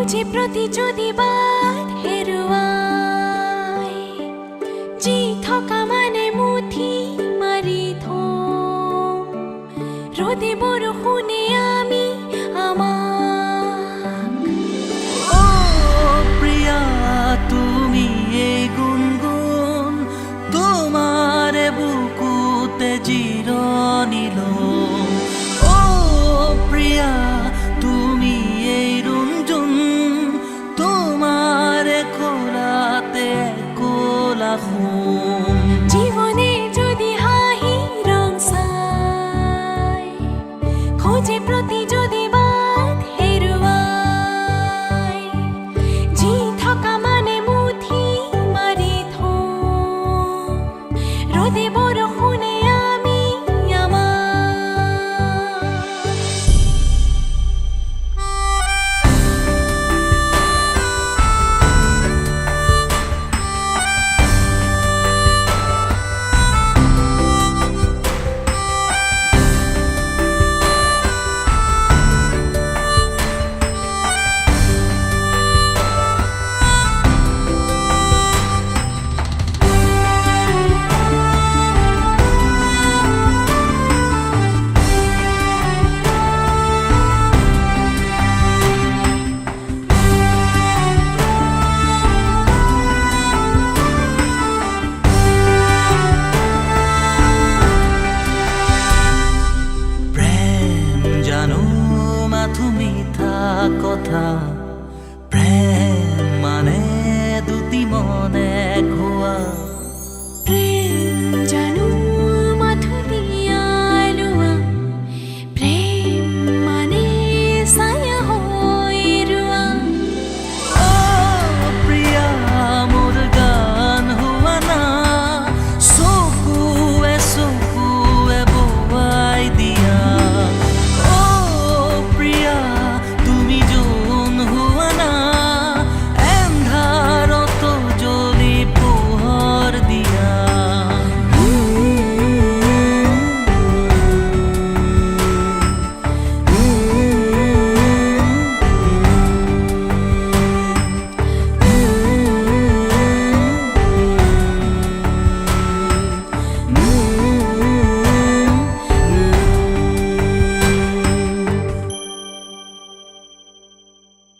খোঁজে প্রতি যদি বাদ হেরুয়াই জি থকা মানে মুঠি মারি থম রোদে বৰষুণে আমি আমাক ও প্রিয়া তুমি এই গুনগুন তোমার বুকুতে জিৰণি লওঁ ও প্রিয়া তুমি এই রুঞ্জুন তোমার কোলাতে কোলা ঘুম জীবনে যদি হাঁহি রং চাই খোঁজে প্রতি যদি বাদ হেৰুৱাই জি থকা মানে মুঠি মাৰি থম ৰ'দে বৰষুণে আমি মিঠা কথা প্রেম মানে দুটি মনে